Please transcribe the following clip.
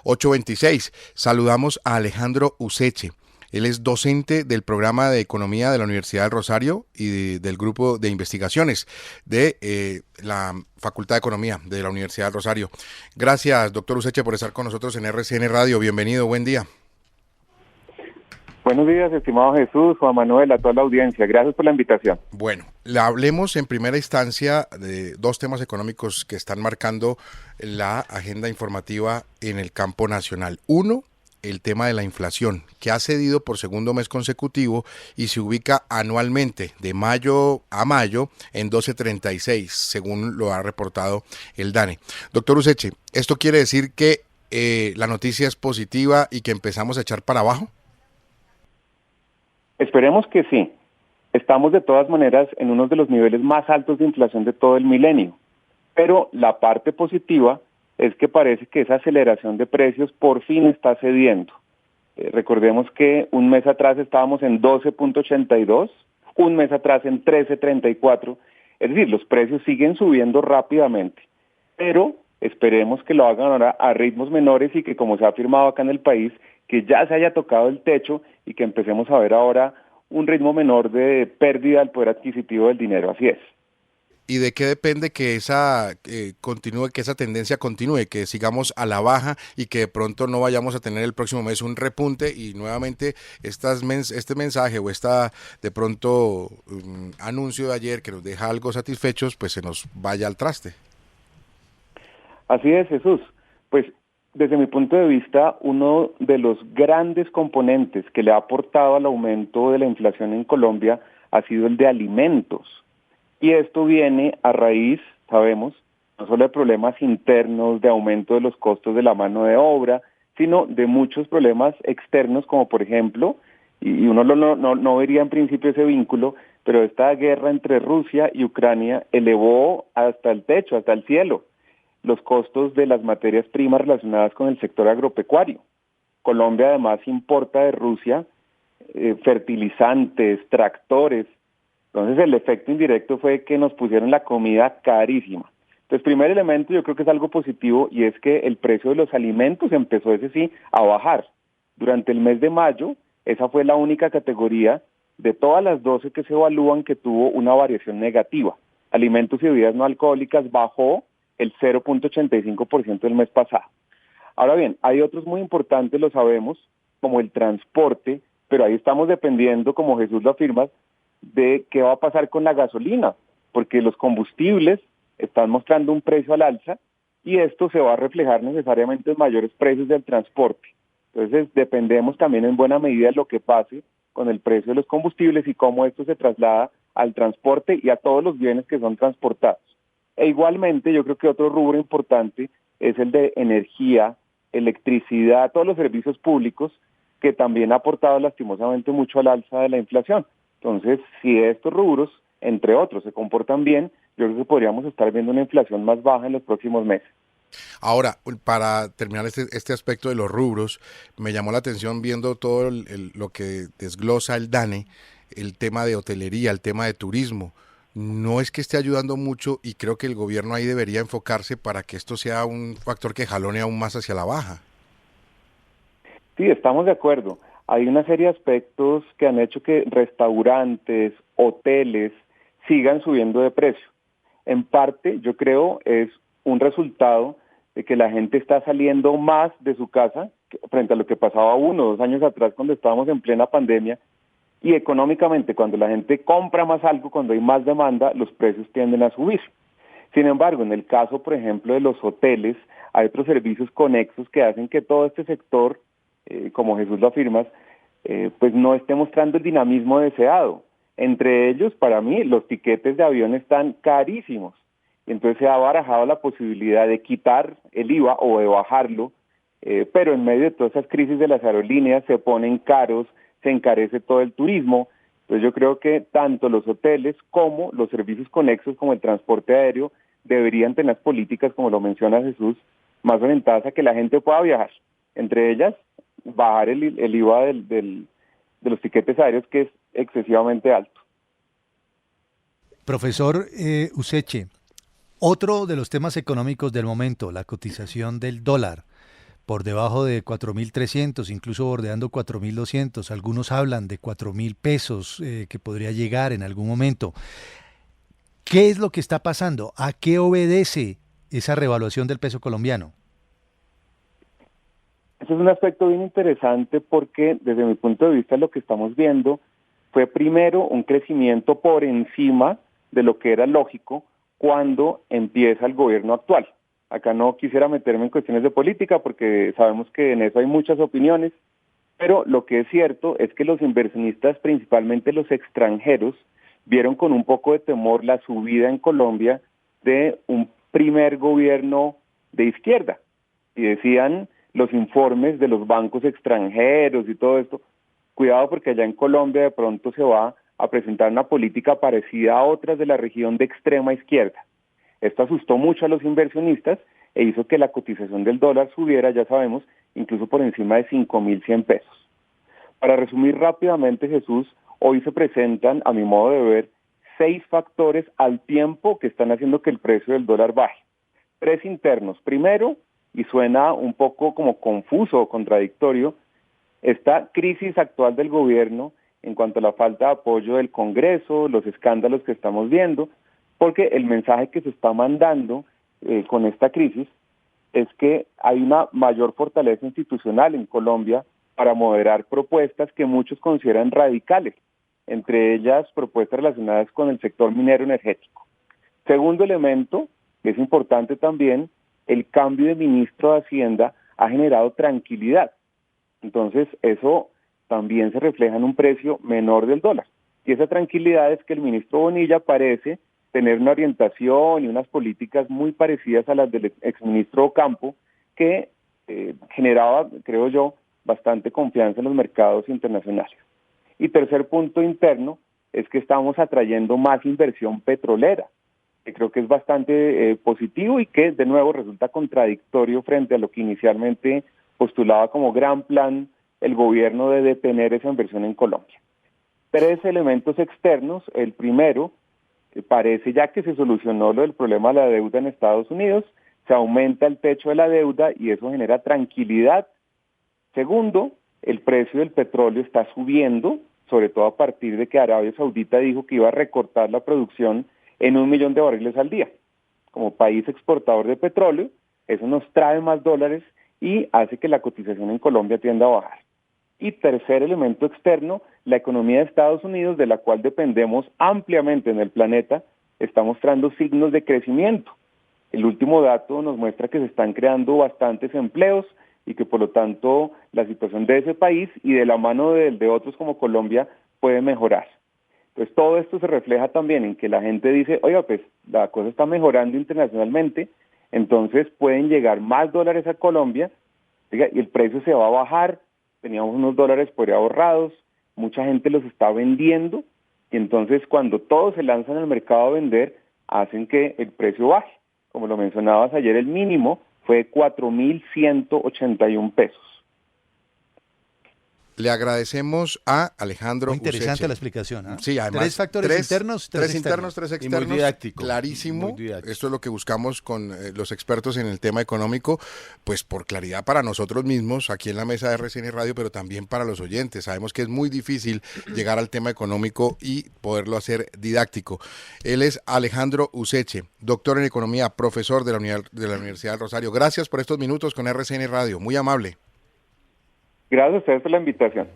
8:26. Saludamos a Alejandro Useche. Él es docente del programa de Economía de la Universidad del Rosario y del grupo de investigaciones de la Facultad de Economía de la Universidad del Rosario. Gracias, doctor Useche, por estar con nosotros en RCN Radio. Bienvenido, buen día. Buenos días, estimado Jesús, Juan Manuel, a toda la audiencia. Gracias por la invitación. Bueno, le hablemos en primera instancia de dos temas económicos que están marcando la agenda informativa en el campo nacional. Uno, el tema de la inflación, que ha cedido por segundo mes consecutivo y se ubica anualmente de mayo a mayo en 12.36, según lo ha reportado el DANE. Doctor Useche, ¿esto quiere decir que la noticia es positiva y que empezamos a echar para abajo? Esperemos que sí. Estamos de todas maneras en uno de los niveles más altos de inflación de todo el milenio. Pero la parte positiva es que parece que esa aceleración de precios por fin está cediendo. Recordemos que un mes atrás estábamos en 12.82, un mes atrás en 13.34. Es decir, los precios siguen subiendo rápidamente. Pero esperemos que lo hagan ahora a ritmos menores y que, como se ha afirmado acá en el país, que ya se haya tocado el techo y que empecemos a ver ahora un ritmo menor de pérdida del poder adquisitivo del dinero. Así es. ¿Y de qué depende que esa continúe, que esa tendencia continúe, que sigamos a la baja y que de pronto no vayamos a tener el próximo mes un repunte y nuevamente este mensaje o esta de pronto anuncio de ayer que nos deja algo satisfechos, pues se nos vaya al traste? Así es, Jesús. Pues desde mi punto de vista, uno de los grandes componentes que le ha aportado al aumento de la inflación en Colombia ha sido el de alimentos. Y esto viene a raíz, sabemos, no solo de problemas internos de aumento de los costos de la mano de obra, sino de muchos problemas externos, como por ejemplo, y uno no vería en principio ese vínculo, pero esta guerra entre Rusia y Ucrania elevó hasta el techo, hasta el cielo, los costos de las materias primas relacionadas con el sector agropecuario. Colombia además importa de Rusia fertilizantes, tractores. Entonces el efecto indirecto fue que nos pusieron la comida carísima. Entonces, primer elemento, yo creo que es algo positivo, y es que el precio de los alimentos empezó, ese sí, a bajar. Durante el mes de mayo, esa fue la única categoría de todas las 12 que se evalúan que tuvo una variación negativa. Alimentos y bebidas no alcohólicas bajó el 0.85% del mes pasado. Ahora bien, hay otros muy importantes, lo sabemos, como el transporte, pero ahí estamos dependiendo, como Jesús lo afirma, de qué va a pasar con la gasolina, porque los combustibles están mostrando un precio al alza y esto se va a reflejar necesariamente en mayores precios del transporte. Entonces dependemos también en buena medida de lo que pase con el precio de los combustibles y cómo esto se traslada al transporte y a todos los bienes que son transportados. E igualmente yo creo que otro rubro importante es el de energía, electricidad, todos los servicios públicos, que también ha aportado lastimosamente mucho al alza de la inflación. Entonces, si estos rubros, entre otros, se comportan bien, yo creo que podríamos estar viendo una inflación más baja en los próximos meses. Ahora, para terminar este aspecto de los rubros, me llamó la atención viendo todo lo que desglosa el DANE, el tema de hotelería, el tema de turismo. No es que esté ayudando mucho y creo que el gobierno ahí debería enfocarse para que esto sea un factor que jalone aún más hacia la baja. Sí, estamos de acuerdo. Hay una serie de aspectos que han hecho que restaurantes, hoteles sigan subiendo de precio. En parte, yo creo, es un resultado de que la gente está saliendo más de su casa frente a lo que pasaba 1 o 2 años atrás cuando estábamos en plena pandemia, y económicamente cuando la gente compra más algo, cuando hay más demanda, los precios tienden a subir. Sin embargo, en el caso, por ejemplo, de los hoteles, hay otros servicios conexos que hacen que todo este sector, como Jesús lo afirma, pues no esté mostrando el dinamismo deseado. Entre ellos, para mí, los tiquetes de avión están carísimos. Entonces se ha barajado la posibilidad de quitar el IVA o de bajarlo, pero en medio de todas esas crisis de las aerolíneas se ponen caros, se encarece todo el turismo. Entonces yo creo que tanto los hoteles como los servicios conexos como el transporte aéreo deberían tener políticas, como lo menciona Jesús, más orientadas a que la gente pueda viajar. Entre ellas, bajar el IVA de los tiquetes aéreos, que es excesivamente alto. Profesor Useche, otro de los temas económicos del momento, la cotización del dólar. por debajo de 4.300, incluso bordeando 4.200. Algunos hablan de 4.000 pesos que podría llegar en algún momento. ¿Qué es lo que está pasando? ¿A qué obedece esa revaluación del peso colombiano? Ese es un aspecto bien interesante porque desde mi punto de vista lo que estamos viendo fue primero un crecimiento por encima de lo que era lógico cuando empieza el gobierno actual. Acá no quisiera meterme en cuestiones de política porque sabemos que en eso hay muchas opiniones, pero lo que es cierto es que los inversionistas, principalmente los extranjeros, vieron con un poco de temor la subida en Colombia de un primer gobierno de izquierda. Y decían los informes de los bancos extranjeros y todo esto, cuidado porque allá en Colombia de pronto se va a presentar una política parecida a otras de la región de extrema izquierda. Esto asustó mucho a los inversionistas e hizo que la cotización del dólar subiera, ya sabemos, incluso por encima de 5.100 pesos. Para resumir rápidamente, Jesús, hoy se presentan, a mi modo de ver, 6 factores al tiempo que están haciendo que el precio del dólar baje. 3 internos. Primero, y suena un poco como confuso o contradictorio, esta crisis actual del gobierno en cuanto a la falta de apoyo del Congreso, los escándalos que estamos viendo, porque el mensaje que se está mandando con esta crisis es que hay una mayor fortaleza institucional en Colombia para moderar propuestas que muchos consideran radicales, entre ellas propuestas relacionadas con el sector minero energético. Segundo elemento, que es importante también, el cambio de ministro de Hacienda ha generado tranquilidad. Entonces, eso también se refleja en un precio menor del dólar. Y esa tranquilidad es que el ministro Bonilla parece tener una orientación y unas políticas muy parecidas a las del exministro Ocampo, que generaba, creo yo, bastante confianza en los mercados internacionales. Y tercer punto interno es que estamos atrayendo más inversión petrolera, que creo que es bastante positivo y que de nuevo resulta contradictorio frente a lo que inicialmente postulaba como gran plan el gobierno de detener esa inversión en Colombia. 3 elementos externos. El primero, parece ya que se solucionó lo del problema de la deuda en Estados Unidos, se aumenta el techo de la deuda y eso genera tranquilidad. Segundo, el precio del petróleo está subiendo, sobre todo a partir de que Arabia Saudita dijo que iba a recortar la producción en 1 millón de barriles al día. Como país exportador de petróleo, eso nos trae más dólares y hace que la cotización en Colombia tienda a bajar. Y tercer elemento externo, la economía de Estados Unidos, de la cual dependemos ampliamente en el planeta, está mostrando signos de crecimiento. El último dato nos muestra que se están creando bastantes empleos y que por lo tanto la situación de ese país y de la mano de otros como Colombia puede mejorar. Entonces todo esto se refleja también en que la gente dice, oiga, pues la cosa está mejorando internacionalmente, entonces pueden llegar más dólares a Colombia, y el precio se va a bajar, teníamos unos dólares por ahí ahorrados, mucha gente los está vendiendo, y entonces cuando todos se lanzan al mercado a vender, hacen que el precio baje. Como lo mencionabas ayer, el mínimo fue 4.181 pesos. Le agradecemos a Alejandro Muy interesante Useche. la explicación. Sí, además, 3 factores internos, 3 internos, 3 externos. Y muy didáctico. Clarísimo. Muy didáctico. Esto es lo que buscamos con los expertos en el tema económico, pues por claridad para nosotros mismos aquí en la mesa de RCN Radio, pero también para los oyentes. Sabemos que es muy difícil llegar al tema económico y poderlo hacer didáctico. Él es Alejandro Useche, doctor en economía, profesor de la Universidad del Rosario. Gracias por estos minutos con RCN Radio. Muy amable. Gracias a ustedes por la invitación.